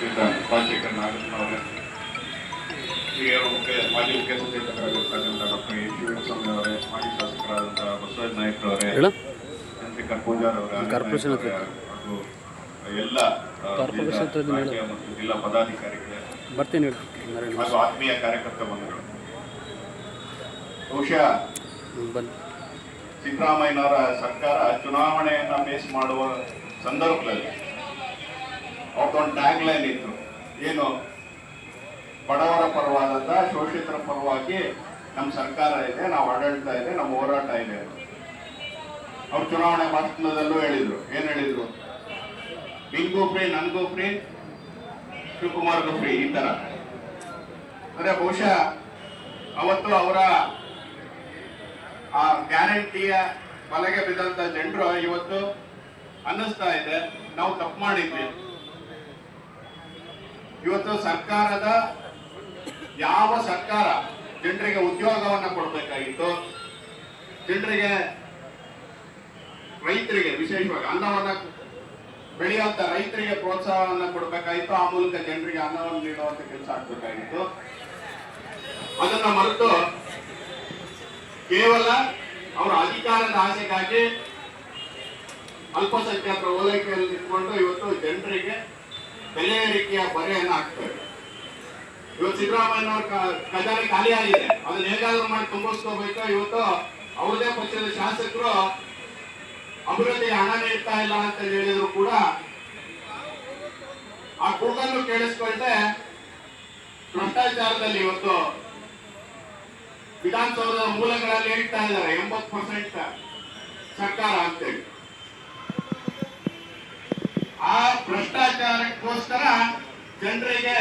ರಾಜಶೇಖರ್ ನಾಗಪ್ಪನವರೇ, ಹಿರಿಯರು ಮಾಜಿ ಮುಖ್ಯ ಸಚೇತಕರಾಗಿರ್ತಕ್ಕಂಥ ಡಾಕ್ಟರ್ ಎ ಶಿವಸ್ವಾಮಿ ಅವರೇ, ಮಾಜಿ ಶಾಸಕರಾದಂತಹ ಬಸವರಾಜ ನಾಯ್ಕರವರೇ, ಚಂದ್ರಶೇಖರ್ ಪೂಜಾರ್ ಅವರೇ ಹಾಗೂ ಎಲ್ಲ ರಾಜ್ಯ ಮತ್ತು ಜಿಲ್ಲಾ ಪದಾಧಿಕಾರಿಗಳೇ ಹಾಗೂ ಆತ್ಮೀಯ ಕಾರ್ಯಕರ್ತ ಬಂಧುಗಳು, ಬಹುಶಃ ಸಿದ್ದರಾಮಯ್ಯನವರ ಸರ್ಕಾರ ಚುನಾವಣೆಯನ್ನ ಫೇಸ್ ಮಾಡುವ ಸಂದರ್ಭದಲ್ಲಿ ಅವ್ರದ್ದೊಂದು ಟ್ಯಾಗ್ ಲೈನ್ ಇತ್ತು. ಏನು? ಬಡವರ ಪರವಾದಂತ, ಶೋಷಿತರ ಪರವಾಗಿ ನಮ್ಮ ಸರ್ಕಾರ ಇದೆ, ನಾವು ಆಡಳಿತ ಇದೆ, ನಮ್ಮ ಹೋರಾಟ ಇದೆ. ಅವ್ರು ಚುನಾವಣೆ ಭಾಷಣದಲ್ಲೂ ಹೇಳಿದ್ರು. ಏನ್ ಹೇಳಿದ್ರು? ನಿನ್ಗೂ ಫ್ರೀ, ನನ್ಗೂ ಫ್ರೀ, ಶಿವಕುಮಾರ್ಗೂ ಫ್ರೀ, ಈ ತರ. ಅಂದ್ರೆ ಬಹುಶಃ ಅವತ್ತು ಅವರ ಆ ಗ್ಯಾರಂಟಿಯ ಬಲೆಗೆ ಬಿದ್ದಂತ ಜನರು ಇವತ್ತು ಅನ್ನಿಸ್ತಾ ಇದೆ, ನಾವು ತಪ್ಪು ಮಾಡಿದ್ವಿ. ಇವತ್ತು ಸರ್ಕಾರದ ಯಾವ ಸರ್ಕಾರ ಜನರಿಗೆ ಉದ್ಯೋಗವನ್ನ ಕೊಡಬೇಕಾಗಿತ್ತು, ಜನರಿಗೆ, ರೈತರಿಗೆ, ವಿಶೇಷವಾಗಿ ಅನ್ನವನ್ನ ಬೆಳೆಯುವಂತ ರೈತರಿಗೆ ಪ್ರೋತ್ಸಾಹವನ್ನ ಕೊಡಬೇಕಾಗಿತ್ತು. ಆ ಮೂಲಕ ಜನರಿಗೆ ಅನ್ನವನ್ನು ನೀಡುವಂತ ಕೆಲಸ ಆಗ್ಬೇಕಾಗಿತ್ತು. ಅದನ್ನ ಮರೆತು ಕೇವಲ ಅವರ ಅಧಿಕಾರದ ಆಸೆಗಾಗಿ ಅಲ್ಪಸಂಖ್ಯಾತರ ಓಲೈಕೆಯಲ್ಲಿ ನಿಂತ್ಕೊಂಡು ಇವತ್ತು ಜನರಿಗೆ ಬೆಲೆ ಏರಿಕೆಯ ಬರೆಯನ್ನು ಹಾಕ್ತಾರೆ. ಇವತ್ತು ಸಿದ್ದರಾಮಯ್ಯನವ್ರ ಖಜಾನೆ ಖಾಲಿ ಆಗಿದೆ, ಅದನ್ನ ಹೇಗಾದ್ರೂ ಮಾಡಿ ತುಂಬಿಸ್ಕೋಬೇಕು. ಇವತ್ತು ಅವ್ರದೇ ಪಕ್ಷದ ಶಾಸಕರು ಅಭಿವೃದ್ಧಿಗೆ ಹಣ ನೀಡ್ತಾ ಇಲ್ಲ ಅಂತ ಹೇಳಿದ್ರು ಕೂಡ ಆ ಕೂಗನ್ನು ಕೇಳಿಸ್ಕೊಳ್ದೆ ಭ್ರಷ್ಟಾಚಾರದಲ್ಲಿ ಇವತ್ತು ವಿಧಾನಸೌಧದ ಮೂಲಗಳಲ್ಲಿ ಹೇಳ್ತಾ ಇದ್ದಾರೆ 80% ಸರ್ಕಾರ ಅಂತೇಳಿ. ಆ ಭ್ರಷ್ಟಾಚಾರಕ್ಕೋಸ್ಕರ ಜನರಿಗೆ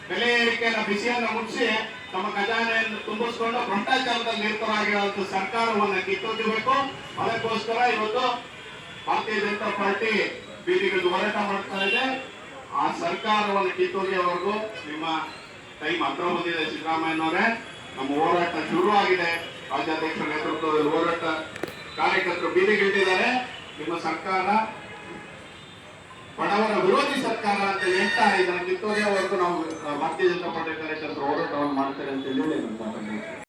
ಬೆಲೆ ಏರಿಕೆಯ ಬಿಸಿಯನ್ನು ಮುಟ್ಟಿಸಿ ತಮ್ಮ ಖಜಾನೆಯನ್ನು ತುಂಬಿಸ್ಕೊಂಡು ಭ್ರಷ್ಟಾಚಾರದಲ್ಲಿ ನಿರತರಾಗಿರುವಂತ ಸರ್ಕಾರವನ್ನು ಕಿತ್ತೊಗೆಯಬೇಕು. ಅದಕ್ಕೋಸ್ಕರ ಇವತ್ತು ಭಾರತೀಯ ಜನತಾ ಪಾರ್ಟಿ ಬೀದಿಗಳಿಗೆ ಹೋರಾಟ ಮಾಡ್ತಾ ಇದೆ. ಆ ಸರ್ಕಾರವನ್ನು ಕಿತ್ತೊಗೆಯವರೆಗೂ ನಿಮ್ಮ ಟೈಮ್ ಹತ್ರ ಬಂದಿದೆ. ಸಿದ್ದರಾಮಯ್ಯನವರೇ, ನಮ್ಮ ಹೋರಾಟ ಶುರುವಾಗಿದೆ. ರಾಜ್ಯಾಧ್ಯಕ್ಷರ ನೇತೃತ್ವದಲ್ಲಿ ಹೋರಾಟ, ಕಾರ್ಯಕರ್ತರು ಬೀದಿಗಿಳಿದಿದ್ದಾರೆ. ನಿಮ್ಮ ಸರ್ಕಾರ ಬಡವರ ವಿರೋಧಿ ಸರ್ಕಾರ ಅಂತ ಹೇಳ್ತಾ ಇದನ್ನು ಕಿತ್ತೋದೆವರೆಗೂ ನಾವು ಭಾರತೀಯ ಜನತಾ ಪಾರ್ಟಿ ಕಾರ್ಯಕರ್ತರು ಹೋರಾಟವನ್ನು ಮಾಡ್ತಾರೆ ಅಂತ ಹೇಳಿ